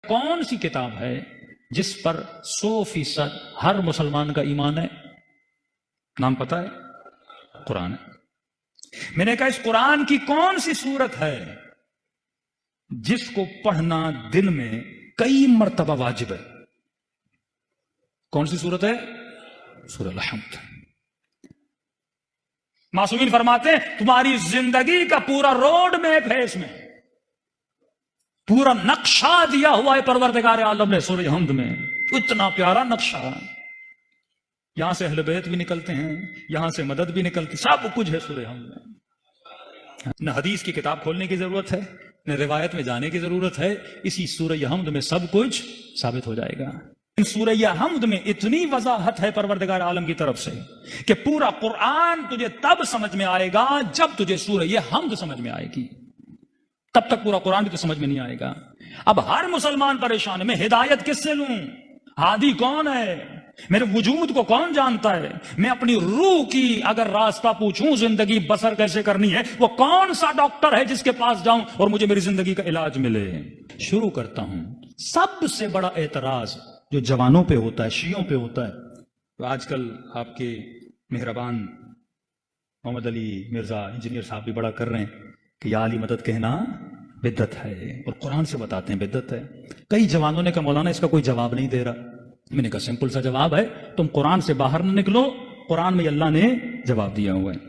کون سی کتاب ہے جس پر 100% ہر مسلمان کا ایمان ہے؟ نام پتا ہے؟ قرآن ہے۔ میں نے کہا اس قرآن کی کون سی سورت ہے جس کو پڑھنا دن میں کئی مرتبہ واجب ہے؟ کون سی سورت ہے؟ سورہ الحمد۔ معصومین فرماتے ہیں تمہاری زندگی کا پورا روڈ میپ ہے، اس میں پورا نقشہ دیا ہوا ہے پروردگار عالم نے سورہ حمد میں۔ اتنا پیارا نقشہ، یہاں سے اہل بیت بھی نکلتے ہیں، یہاں سے مدد بھی نکلتی، سب کچھ ہے سورہ حمد میں۔ نہ حدیث کی کتاب کھولنے کی ضرورت ہے، نہ روایت میں جانے کی ضرورت ہے، اسی سورہ حمد میں سب کچھ ثابت ہو جائے گا۔ سورہ حمد میں اتنی وضاحت ہے پروردگار عالم کی طرف سے کہ پورا قرآن تجھے تب سمجھ میں آئے گا جب تجھے سورہ حمد سمجھ میں آئے گی، تب تک پورا قرآن بھی تو سمجھ میں نہیں آئے گا۔ اب ہر مسلمان پریشان ہے، میں ہدایت کس سے لوں؟ ہادی کون ہے؟ میرے وجود کو کون جانتا ہے؟ میں اپنی روح کی اگر راستہ پوچھوں زندگی بسر کیسے کرنی ہے، وہ کون سا ڈاکٹر ہے جس کے پاس جاؤں اور مجھے میری زندگی کا علاج ملے؟ شروع کرتا ہوں۔ سب سے بڑا اعتراض جو جوانوں پہ ہوتا ہے، شیعوں پہ ہوتا ہے، تو آج کل آپ کے مہربان محمد علی مرزا انجینئر صاحب بھی بڑا کر رہے ہیں کہ یا علی مدد کہنا بدعت ہے، اور قرآن سے بتاتے ہیں بدعت ہے۔ کئی جوانوں نے کہا مولانا اس کا کوئی جواب نہیں دے رہا۔ میں نے کہا سمپل سا جواب ہے، تم قرآن سے باہر نہ نکلو، قرآن میں اللہ نے جواب دیا ہوا ہے۔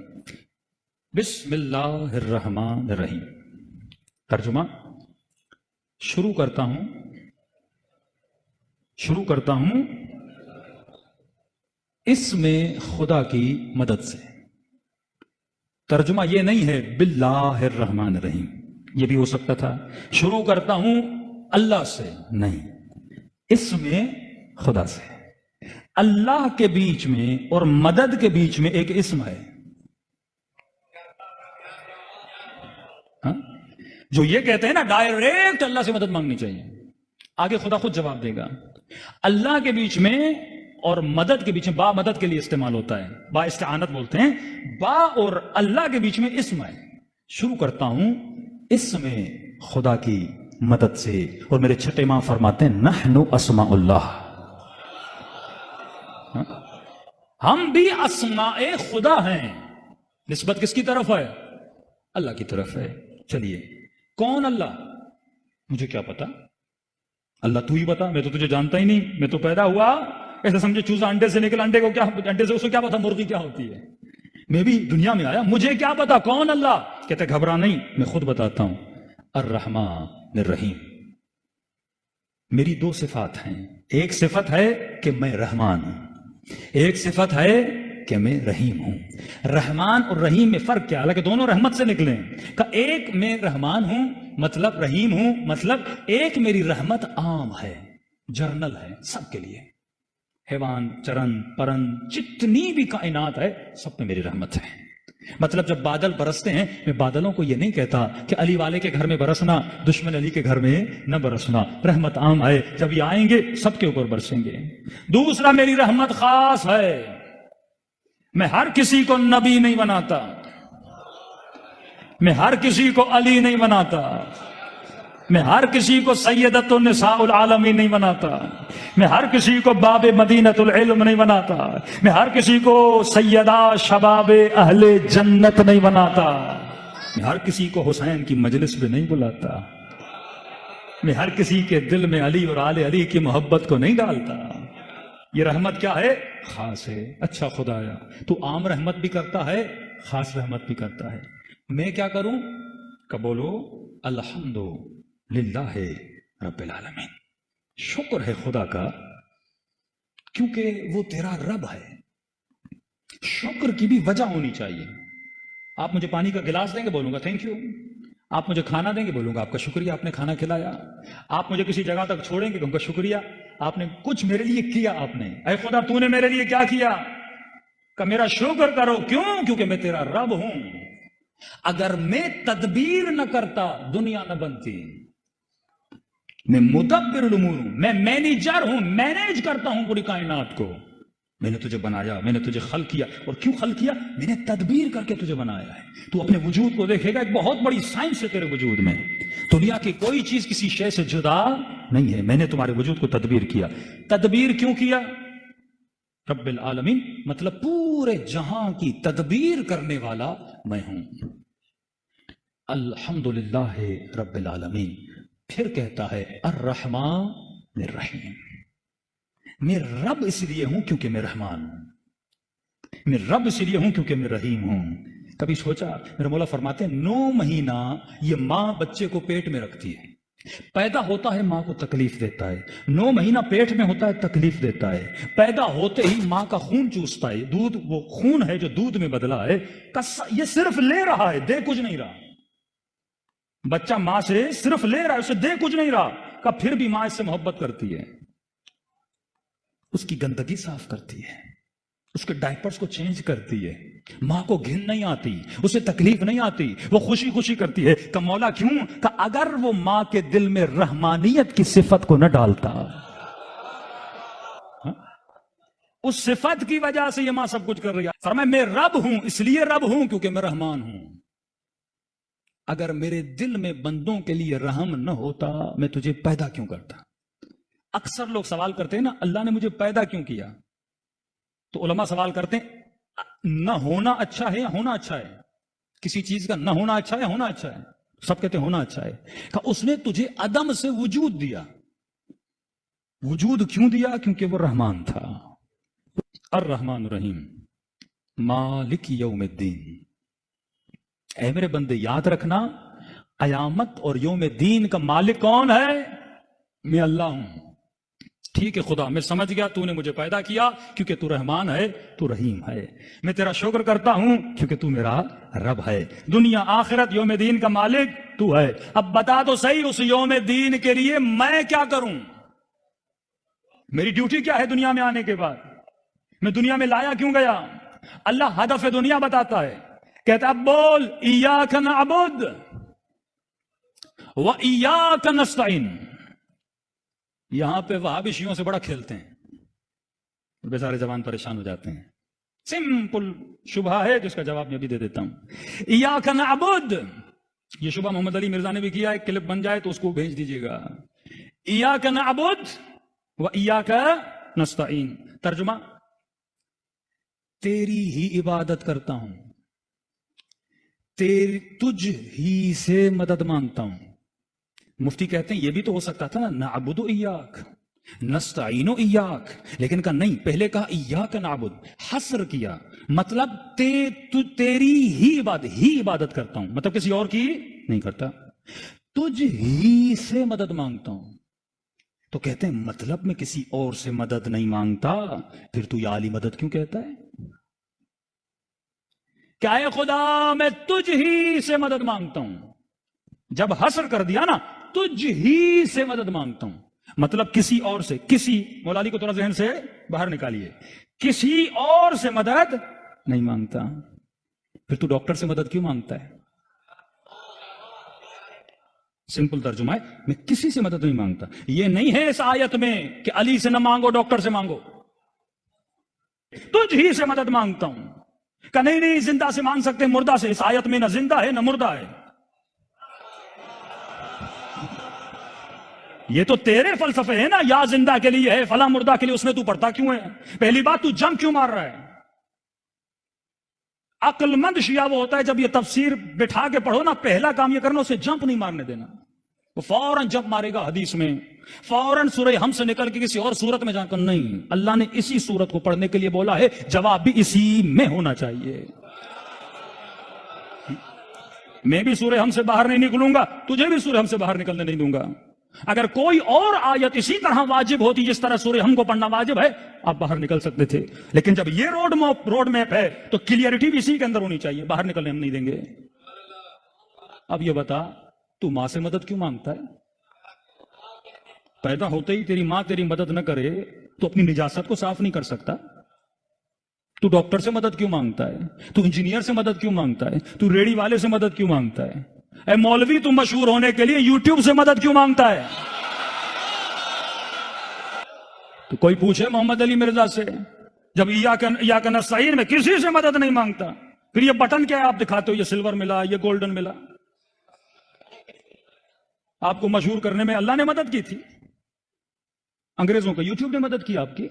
بسم اللہ الرحمن الرحیم۔ ترجمہ شروع کرتا ہوں اس میں خدا کی مدد سے۔ ترجمہ یہ نہیں ہے باللہ الرحمن الرحیم، یہ بھی ہو سکتا تھا شروع کرتا ہوں اللہ سے، نہیں، اس میں خدا سے۔ اللہ کے بیچ میں اور مدد کے بیچ میں ایک اسم ہے، جو یہ کہتے ہیں نا ڈائریکٹ اللہ سے مدد مانگنی چاہیے، آگے خدا خود جواب دے گا۔ اللہ کے بیچ میں اور مدد کے بیچ میں، با مدد کے لیے استعمال ہوتا ہے، با استعانت بولتے ہیں، با اور اللہ کے بیچ میں اسم ہے۔ شروع کرتا ہوں اس میں خدا کی مدد سے، اور میرے چھٹے امام فرماتے ہیں نحن اسماء اللہ، ہم بھی اسماء خدا ہیں۔ نسبت کس کی طرف ہے؟ اللہ کی طرف ہے۔ چلیے کون اللہ؟ مجھے کیا پتا، اللہ تو ہی بتا، میں تو تجھے جانتا ہی نہیں، میں تو پیدا ہوا ایسے سمجھے چوزا انڈے سے نکل، انڈے سے اس کو کیا پتا مرغی کیا ہوتی ہے، میں بھی دنیا میں آیا، مجھے کیا پتا کون اللہ؟ کہتے گھبرا نہیں، میں خود بتاتا ہوں، الرحمن الرحیم۔ میری دو صفات ہیں، ایک صفت ہے کہ میں رحمان ہوں، ایک صفت ہے کہ میں رحیم ہوں۔ رحمان اور رحیم میں فرق کیا؟ حالانکہ دونوں رحمت سے نکلے ہیں، کہ ایک میں رحمان ہوں مطلب رحیم ہوں مطلب ایک میری رحمت عام ہے، جرنل ہے، سب کے لیے، حیوان چرن پرند جتنی بھی کائنات ہے سب پہ میری رحمت ہے۔ مطلب جب بادل برستے ہیں، میں بادلوں کو یہ نہیں کہتا کہ علی والے کے گھر میں برسنا، دشمن علی کے گھر میں نہ برسنا، رحمت عام ہے، جب یہ آئیں گے سب کے اوپر برسیں گے۔ دوسرا میری رحمت خاص ہے، میں ہر کسی کو نبی نہیں بناتا، میں ہر کسی کو علی نہیں بناتا، میں ہر کسی کو سیدۃ النساء العالمین نہیں بناتا، میں ہر کسی کو باب مدینۃ العلم نہیں بناتا، میں ہر کسی کو سیدہ شباب اہل جنت نہیں بناتا، میں ہر کسی کو حسین کی مجلس پہ نہیں بلاتا، میں ہر کسی کے دل میں علی اور آل علی کی محبت کو نہیں ڈالتا۔ یہ رحمت کیا ہے؟ خاص ہے۔ اچھا خدایا تو عام رحمت بھی کرتا ہے، خاص رحمت بھی کرتا ہے، میں کیا کروں؟ کہ بولو الحمد للہ رب العالمین، شکر ہے خدا کا، کیونکہ وہ تیرا رب ہے۔ شکر کی بھی وجہ ہونی چاہیے۔ آپ مجھے پانی کا گلاس دیں گے، بولوں گا تھینک یو۔ آپ مجھے کھانا دیں گے، بولوں گا آپ کا شکریہ، آپ نے کھانا کھلایا۔ آپ مجھے کسی جگہ تک چھوڑیں گے، کہوں گا شکریہ، آپ نے کچھ میرے لیے کیا، آپ نے، اے خدا تو نے میرے لیے کیا کیا؟ کہ میرا شکر کرو، کیوں؟ کیونکہ میں تیرا رب ہوں۔ اگر میں تدبیر نہ کرتا دنیا نہ بنتی، میں مدبر الامور ہوں، میں مینیجر ہوں، مینیج کرتا ہوں پوری کائنات کو۔ میں نے تجھے بنایا، میں نے تجھے خلق کیا. اور کیوں خلق کیا؟ میں نے تدبیر کر کے تجھے بنایا ہے. تو اپنے وجود کو دیکھے گا، ایک بہت بڑی سائنس ہے تیرے وجود میں. دنیا کی کوئی چیز کسی شے سے جدا نہیں ہے. میں نے تمہارے وجود کو تدبیر کیا. تدبیر کیوں کیا؟ رب العالمین، مطلب پورے جہاں کی تدبیر کرنے والا میں ہوں. الحمدللہ رب العالمین. پھر کہتا ہے الرحمن الرحیم. میں رب اس لیے ہوں کیونکہ میں رحمان ہوں. میں رب اس لیے ہوں کیونکہ میں رحیم ہوں. کبھی سوچا؟ میرے مولا فرماتے ہیں 9 مہینہ یہ ماں بچے کو پیٹ میں رکھتی ہے. پیدا ہوتا ہے ماں کو تکلیف دیتا ہے، 9 مہینہ پیٹ میں ہوتا ہے تکلیف دیتا ہے. پیدا ہوتے ہی ماں کا خون چوستا ہے، دودھ وہ خون ہے جو دودھ میں بدلا ہے. یہ صرف لے رہا ہے، دے کچھ نہیں رہا. بچہ ماں سے صرف لے رہا ہے، اسے دے کچھ نہیں رہا. کہ پھر بھی ماں اس سے محبت کرتی ہے، اس کی گندگی صاف کرتی ہے، اس کے ڈائپرز کو چینج کرتی ہے. ماں کو گھن نہیں آتی، اسے تکلیف نہیں آتی، وہ خوشی خوشی کرتی ہے. کہ مولا کیوں؟ کہ اگر وہ ماں کے دل میں رحمانیت کی صفت کو نہ ڈالتا، اس صفت کی وجہ سے یہ ماں سب کچھ کر رہی ہے. فرمایا میں رب ہوں، اس لیے رب ہوں کیونکہ میں رحمان ہوں. اگر میرے دل میں بندوں کے لیے رحم نہ ہوتا، میں تجھے پیدا کیوں کرتا؟ اکثر لوگ سوال کرتے ہیں نا، اللہ نے مجھے پیدا کیوں کیا؟ تو علماء سوال کرتے ہیں نہ ہونا اچھا ہے یا ہونا اچھا ہے؟ کسی چیز کا نہ ہونا اچھا ہے یا ہونا اچھا ہے؟ سب کہتے ہیں ہونا اچھا ہے. کہ اس نے تجھے عدم سے وجود دیا. وجود کیوں دیا؟ کیونکہ وہ رحمان تھا. الرحمن الرحیم مالک یوم الدین. اے میرے بندے یاد رکھنا، قیامت اور یوم الدین کا مالک کون ہے؟ میں اللہ ہوں. ٹھیک ہے خدا، میں سمجھ گیا تو نے مجھے پیدا کیا کیونکہ تو رحمان ہے، تو رحیم ہے. میں تیرا شکر کرتا ہوں کیونکہ تو میرا رب ہے. دنیا آخرت یوم دین کا مالک تو ہے. اب بتا تو صحیح، اس یوم دین کے لیے میں کیا کروں؟ میری ڈیوٹی کیا ہے دنیا میں آنے کے بعد؟ میں دنیا میں لایا کیوں گیا؟ اللہ ہدف دنیا بتاتا ہے، کہتا اب بول ایاک نعبد و ایاک نستعین. یہاں پہ وہابی شیعوں سے بڑا کھیلتے ہیں، بیچارے جوان پریشان ہو جاتے ہیں. سمپل شبہ ہے جس کا جواب میں بھی دے دیتا ہوں. ایاک نعبد، یہ شبہ محمد علی مرزا نے بھی کیا ہے، کلپ بن جائے تو اس کو بھیج دیجیے گا. ایاک نعبد و ایاک نستعین. ترجمہ، تیری ہی عبادت کرتا ہوں، تجھ ہی سے مدد مانگتا ہوں. مفتی کہتے ہیں یہ بھی تو ہو سکتا تھا نا، نعبد ایاک نستعین ایاک، لیکن کہا نہیں، پہلے کہا ایاک نعبد، حصر کیا. مطلب تیری ہی عبادت کرتا ہوں، مطلب کسی اور کی نہیں کرتا. تجھ ہی سے مدد مانگتا ہوں. تو کہتے ہیں مطلب میں کسی اور سے مدد نہیں مانگتا، پھر تو یا علی مدد کیوں کہتا ہے؟ کیا ہے خدا میں تجھ ہی سے مدد مانگتا ہوں. جب حصر کر دیا نا، تجھ ہی سے مدد مانگتا ہوں، مطلب کسی اور سے، کسی، مولا علی کو تھوڑا ذہن سے باہر نکالیے، کسی اور سے مدد نہیں مانگتا. پھر تو ڈاکٹر سے مدد کیوں مانگتا ہے؟ سمپل ترجمہ ہے، میں کسی سے مدد نہیں مانگتا. یہ نہیں ہے اس آیت میں کہ علی سے نہ مانگو ڈاکٹر سے مانگو. تجھ ہی سے مدد مانگتا ہوں. کہ نہیں زندہ سے مانگ سکتے مردہ سے. اس آیت میں نہ زندہ ہے نہ مردہ ہے. یہ تو تیرے فلسفے ہیں نا، یا زندہ کے لیے ہے فلاں مردہ کے لیے، اس میں تو پڑھتا کیوں ہے؟ پہلی بات تو جمپ کیوں مار رہا ہے؟ عقل مند شیعہ وہ ہوتا ہے جب یہ تفسیر بٹھا کے پڑھو نا، پہلا کام یہ کرنا اسے جمپ نہیں مارنے دینا. وہ فوراً جمپ مارے گا حدیث میں، فوراً سورہ ہم سے نکل کے کسی اور سورت میں جا کر. نہیں، اللہ نے اسی سورت کو پڑھنے کے لیے بولا ہے، جواب بھی اسی میں ہونا چاہیے. میں بھی سورہ ہم سے باہر نہیں نکلوں گا، تجھے بھی سورہ ہم سے باہر نکلنے نہیں دوں گا. اگر کوئی اور آیت اسی طرح واجب ہوتی جس طرح سورہ ہم کو پڑھنا واجب ہے، آپ باہر نکل سکتے تھے. لیکن جب یہ روڈ میپ ہے تو کلیئرٹی بھی اسی کے اندر ہونی چاہیے. باہر نکلنے ہم نہیں دیں گے. اب یہ بتا، تو ماں سے مدد کیوں مانگتا ہے؟ پیدا ہوتے ہی تیری ماں تیری مدد نہ کرے تو اپنی نجاست کو صاف نہیں کر سکتا. تو ڈاکٹر سے مدد کیوں مانگتا ہے؟ تو انجینئر سے مدد کیوں مانگتا ہے؟ تو ریڑھی والے سے مدد کیوں مانگتا ہے؟ اے مولوی، تم مشہور ہونے کے لیے یوٹیوب سے مدد کیوں مانگتا ہے؟ تو کوئی پوچھے محمد علی مرزا سے، جب ایاک نستعین میں کسی سے مدد نہیں مانگتا، پھر یہ بٹن کیا ہے آپ دکھاتے ہو، یہ سلور ملا، یہ گولڈن ملا؟ آپ کو مشہور کرنے میں اللہ نے مدد کی تھی، انگریزوں کا یوٹیوب نے مدد کی آپ کی،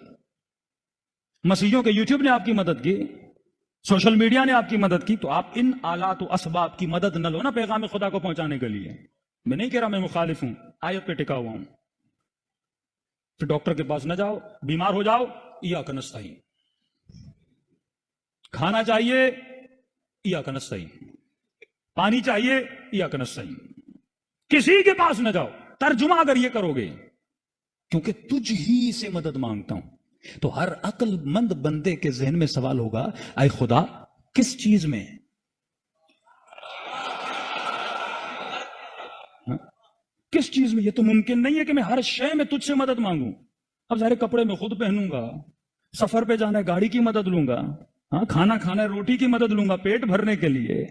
مسیحیوں کے یوٹیوب نے آپ کی مدد کی، سوشل میڈیا نے آپ کی مدد کی، تو آپ ان آلات و اسباب کی مدد نہ لو نا پیغام خدا کو پہنچانے کے لیے۔ میں نہیں کہہ رہا میں مخالف ہوں، آیت پہ ٹکا ہوا ہوں۔ پھر ڈاکٹر کے پاس نہ جاؤ، بیمار ہو جاؤ، ایاک نستعین، کھانا چاہیے ایاک نستعین، پانی چاہیے ایاک نستعین، کسی کے پاس نہ جاؤ۔ ترجمہ اگر یہ کرو گے، کیونکہ تجھ ہی سے مدد مانگتا ہوں، تو ہر عقل مند بندے کے ذہن میں سوال ہوگا، اے خدا کس چیز میں؟ کس چیز میں؟ یہ تو ممکن نہیں ہے کہ میں ہر شے میں تجھ سے مدد مانگوں۔ اب ظاہر کپڑے میں خود پہنوں گا، سفر پہ جانا ہے گاڑی کی مدد لوں گا، کھانا کھانا ہے روٹی کی مدد لوں گا، پیٹ بھرنے کے لیے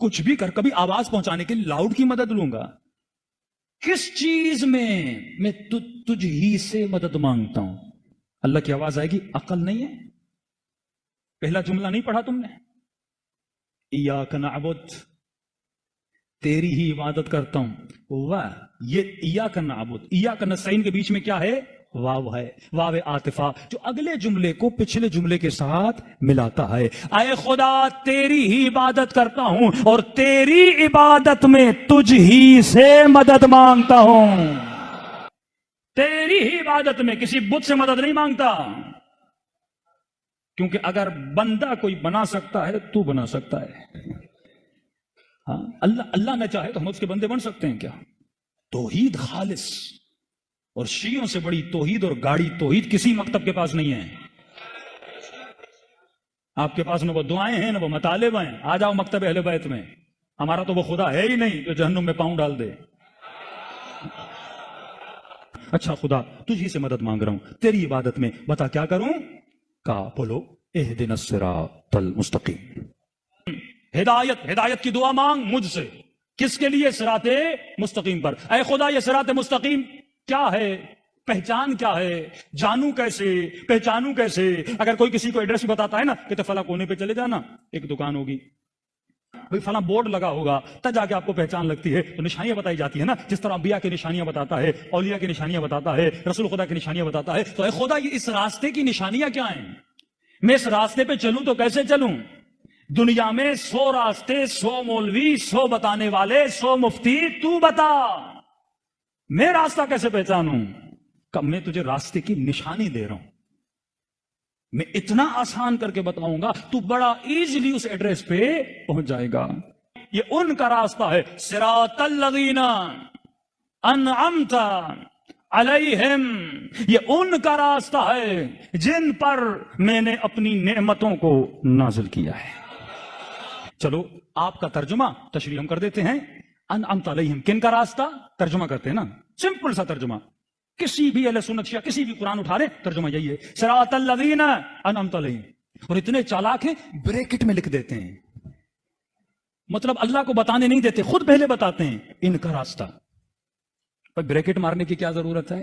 کچھ بھی کر، کبھی آواز پہنچانے کے لیے لاؤڈ کی مدد لوں گا۔ کس چیز میں تجھ ہی سے مدد مانگتا ہوں؟ اللہ کی آواز آئے گی، عقل نہیں ہے؟ پہلا جملہ نہیں پڑھا تم نے؟ ایاک نعبد، تیری ہی عبادت کرتا ہوں۔ واہ، یہ ایاک نعبد ایاک نستعین کے بیچ میں کیا ہے؟ واو ہے، واو عاطفہ، جو اگلے جملے کو پچھلے جملے کے ساتھ ملاتا ہے۔ اے خدا تیری ہی عبادت کرتا ہوں اور تیری عبادت میں تجھ ہی سے مدد مانگتا ہوں۔ تیری ہی عبادت میں کسی بت سے مدد نہیں مانگتا، کیونکہ اگر بندہ کوئی بنا سکتا ہے تو بنا سکتا ہے۔ ہاں، اللہ نہ چاہے تو ہم اس کے بندے بن سکتے ہیں کیا؟ توحید خالص، اور شیعوں سے بڑی توحید اور گاڑی توحید کسی مکتب کے پاس نہیں ہے۔ آپ کے پاس نہ وہ دعائیں ہیں نہ وہ مطالب ہیں، آ جاؤ مکتب اہل بیت میں، ہمارا تو وہ خدا ہے ہی نہیں جو جہنم میں پاؤں ڈال دے۔ اچھا خدا تجھی سے مدد مانگ رہا ہوں، تیری عبادت میں بتا کیا کروں؟ کہا بولو اہدنا الصراط المستقیم، ہدایت کی دعا مانگ مجھ سے۔ کس کے لیے؟ صراط مستقیم پر۔ اے خدا یہ صراط مستقیم کیا ہے؟ پہچان کیا ہے؟ جانوں کیسے؟ پہچانوں کیسے؟ اگر کوئی کسی کو ایڈریس بتاتا ہے نا کہ تو فلاں کونے پہ چلے جانا، ایک دکان ہوگی، بھئی فلاں بورڈ لگا ہوگا، تب جا کے آپ کو پہچان لگتی ہے۔ تو نشانیاں بتائی جاتی ہے نا، جس طرح انبیاء کی نشانیاں بتاتا ہے، اولیاء کی نشانیاں بتاتا ہے، رسول خدا کی نشانیاں بتاتا ہے۔ تو اے خدا یہ اس راستے کی نشانیاں کیا ہیں؟ میں اس راستے پہ چلوں تو کیسے چلوں؟ دنیا میں 100 راستے، 100 مولوی، 100 بتانے والے، 100 مفتی، تو بتا میں راستہ کیسے پہچانوں؟ کب میں تجھے راستے کی نشانی دے رہا ہوں، میں اتنا آسان کر کے بتاؤں گا تو بڑا ایزیلی اس ایڈریس پہ پہنچ جائے گا۔ یہ ان کا راستہ ہے، صراط الذین انعمت علیہم، یہ ان کا راستہ ہے جن پر میں نے اپنی نعمتوں کو نازل کیا ہے۔ چلو آپ کا ترجمہ تشریح ہم کر دیتے ہیں۔ انعمت علیہم کن کا راستہ؟ ترجمہ کرتے ہیں نا، سمپل سا ترجمہ، کسی بھی اہل سنت شیعہ کسی بھی قرآن اٹھا لیں ترجمہ یہی ہے، صراط الذین انعمت علیہم۔ اور اتنے چالاک ہیں بریکٹ میں لکھ دیتے ہیں، مطلب اللہ کو بتانے نہیں دیتے، خود پہلے بتاتے ہیں ان کا راستہ۔ پر بریکٹ مارنے کی کیا ضرورت ہے؟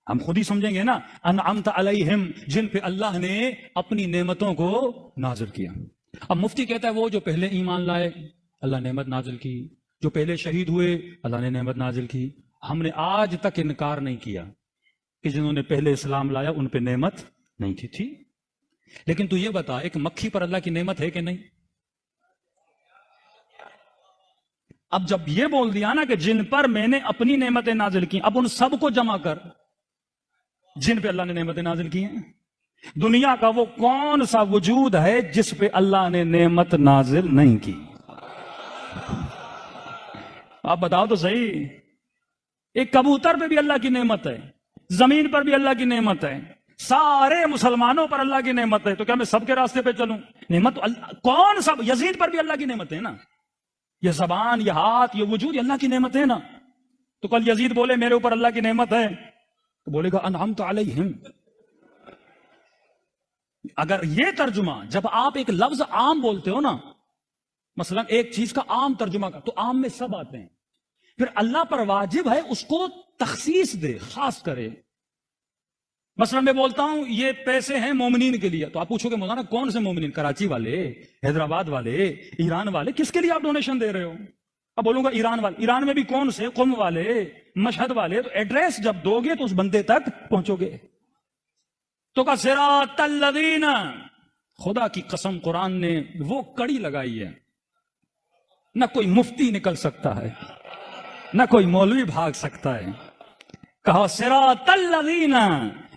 ہم خود ہی سمجھیں گے نا، انعمت علیہم جن پہ اللہ نے اپنی نعمتوں کو نازل کیا۔ اب مفتی کہتا ہے وہ جو پہلے ایمان لائے اللہ نے نعمت نازل کی، جو پہلے شہید ہوئے اللہ نے نعمت نازل کی۔ ہم نے آج تک انکار نہیں کیا کہ جنہوں نے پہلے اسلام لایا ان پہ نعمت نہیں تھی۔ لیکن تو یہ بتا ایک مکھی پر اللہ کی نعمت ہے کہ نہیں؟ اب جب یہ بول دیا نا کہ جن پر میں نے اپنی نعمتیں نازل کی، اب ان سب کو جمع کر جن پہ اللہ نے نعمتیں نازل کی ہیں۔ دنیا کا وہ کون سا وجود ہے جس پہ اللہ نے نعمت نازل نہیں کی؟ آپ بتاؤ تو صحیح۔ ایک کبوتر پہ بھی اللہ کی نعمت ہے، زمین پر بھی اللہ کی نعمت ہے، سارے مسلمانوں پر اللہ کی نعمت ہے، تو کیا میں سب کے راستے پہ چلوں؟ نعمت کون سا؟ یزید پر بھی اللہ کی نعمت ہے نا، یہ زبان، یہ ہاتھ، یہ وجود، یہ اللہ کی نعمت ہے نا۔ تو کل یزید بولے میرے اوپر اللہ کی نعمت ہے تو بولے گا انعمت علیہم۔ اگر یہ ترجمہ، جب آپ ایک لفظ عام بولتے ہو نا، مثلا ایک چیز کا عام ترجمہ کا، تو عام میں سب آتے ہیں، پھر اللہ پر واجب ہے اس کو تخصیص دے، خاص کرے۔ مثلا میں بولتا ہوں یہ پیسے ہیں مومنین کے لیے، تو آپ پوچھو گے مولانا کون سے مومنین؟ کراچی والے، حیدرآباد والے، ایران والے، کس کے لیے آپ ڈونیشن دے رہے ہو؟ اب بولوں گا ایران والے، ایران میں بھی کون سے؟ قم والے، مشہد والے۔ تو ایڈریس جب دو گے تو اس بندے تک پہنچو گے۔ تو کا صراط الذین، خدا کی قسم قرآن نے وہ کڑی لگائی ہے، نہ کوئی مفتی نکل سکتا ہے، نہ کوئی مولوی بھاگ سکتا ہے۔ کہا صراط الذین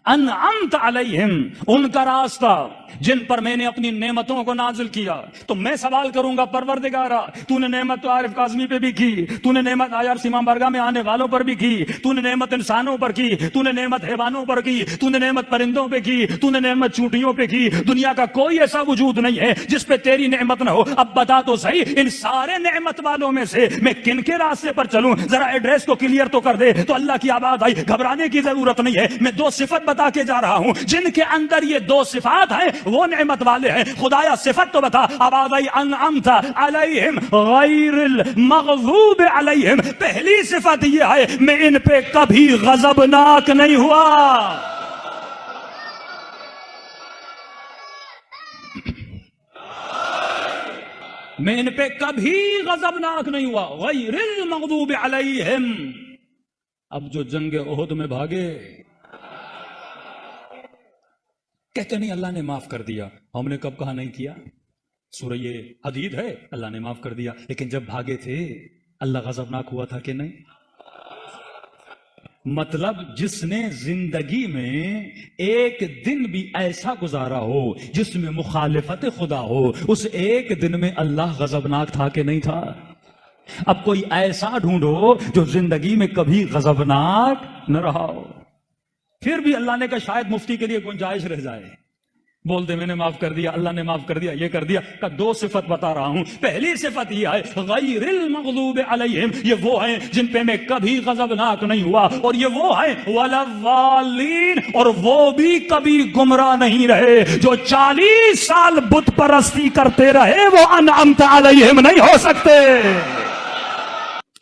انعمت علیہم، ان کا راستہ جن پر میں نے اپنی نعمتوں کو نازل کیا۔ تو میں سوال کروں گا پروردگارا، تو نے نعمت تو عارف کاظمی پہ بھی کی، تو نے نعمت آیار سیما بارگاہ میں آنے والوں پر بھی کی، تو نے نعمت انسانوں پر کی، تو نے نعمت حیوانوں پر کی، تو نے نعمت پرندوں پہ کی، تو نے نعمت چونٹیوں پہ کی۔ دنیا کا کوئی ایسا وجود نہیں ہے جس پہ تیری نعمت نہ ہو۔ اب بتا تو صحیح، ان سارے نعمت والوں میں سے میں کن کے راستے پر چلوں؟ ذرا ایڈریس کو کلیئر تو کر دے۔ تو اللہ کی آواز آئی، گھبرانے کی ضرورت نہیں ہے، میں دو صفت بتا کے جا رہا ہوں، جن کے اندر یہ دو صفات ہیں وہ نعمت والے ہیں۔ خدایا صفت تو بتا۔ آواز آئی انعمت علیہم غیر المغضوب علیہم، پہلی صفت یہ ہے میں ان پہ کبھی غضبناک نہیں ہوا۔ میں ان پہ کبھی غضبناک نہیں ہوا، غیر المغضوب علیہم۔ اب جو جنگ احد میں بھاگے کہتے نہیں اللہ نے معاف کر دیا، ہم نے کب کہا نہیں کیا؟ سورہ حدید ہے، اللہ نے معاف کر دیا، لیکن جب بھاگے تھے اللہ غضبناک ہوا تھا کہ نہیں؟ مطلب جس نے زندگی میں ایک دن بھی ایسا گزارا ہو جس میں مخالفت خدا ہو، اس ایک دن میں اللہ غضبناک تھا کہ نہیں تھا؟ اب کوئی ایسا ڈھونڈو جو زندگی میں کبھی غضبناک نہ رہا ہو۔ پھر بھی اللہ نے کہا شاید مفتی کے لیے گنجائش رہ جائے، بول دے میں نے معاف کر دیا، اللہ نے معاف کر دیا، یہ کر دیا۔ کا دو صفت بتا رہا ہوں، پہلی صفت یہ ہے غیر المغضوب علیہم، یہ وہ ہیں جن پہ میں کبھی غضبناک نہیں ہوا، اور یہ وہ ہیں ولا الضالین، اور وہ بھی کبھی گمراہ نہیں رہے۔ جو 40 سال بت پرستی کرتے رہے وہ انعمت علیہم نہیں ہو سکتے۔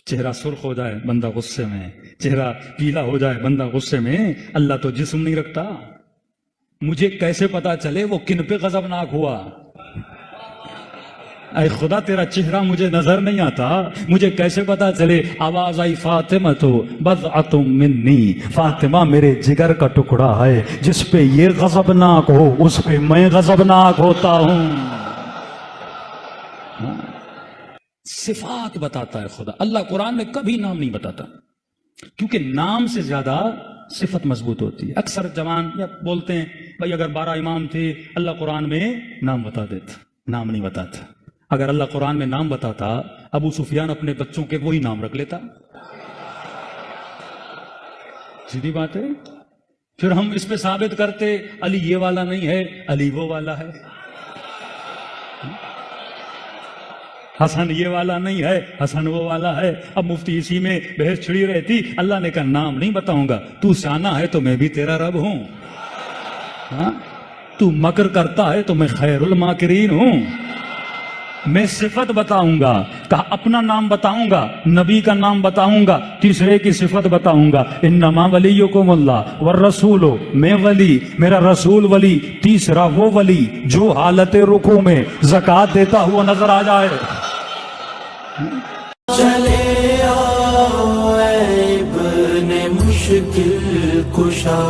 چہرہ سرخ ہو جائے بندہ غصے میں، چہرہ پیلا ہو جائے بندہ غصے میں، اللہ تو جسم نہیں رکھتا۔ مجھے کیسے پتا چلے وہ کن پہ غضبناک ہوا؟ اے خدا تیرا چہرہ مجھے نظر نہیں آتا، مجھے کیسے پتا چلے؟ آواز آئی فاطمہ تو بضعۃ منی، فاطمہ میرے جگر کا ٹکڑا ہے، جس پہ یہ غضبناک ہو اس پہ میں غضبناک ہوتا ہوں۔ صفات بتاتا ہے خدا، اللہ قرآن میں کبھی نام نہیں بتاتا، کیونکہ نام سے زیادہ صفت مضبوط ہوتی ہے۔ اکثر جوان یا بولتے ہیں بھائی اگر 12 امام تھے اللہ قرآن میں نام بتا دیتا، نام نہیں بتاتا۔ اگر اللہ قرآن میں نام بتاتا ابو سفیان اپنے بچوں کے وہی نام رکھ لیتا، سیدھی بات ہے۔ پھر ہم اس پہ ثابت کرتے علی یہ والا نہیں ہے، علی وہ والا ہے، حسن یہ والا نہیں ہے، حسن وہ والا ہے۔ اب مفتی اسی میں بحث چھڑی رہتی، اللہ نے کہا نام نہیں بتاؤں گا، تو سیانہ ہے تو میں بھی تیرا رب ہوں، تو مکر کرتا ہے تو میں خیر الماکرین ہوں۔ میں صفت بتاؤں گا، کہا اپنا نام بتاؤں گا، نبی کا نام بتاؤں گا، تیسرے کی صفت بتاؤں گا، انما ولیکم اللہ والرسول، میں ولی، میرا رسول ولی، تیسرا وہ ولی جو حالت رکوع میں زکوٰۃ دیتا ہوا نظر آ جائے۔ چلے آؤ اے ابن مشکل کشا۔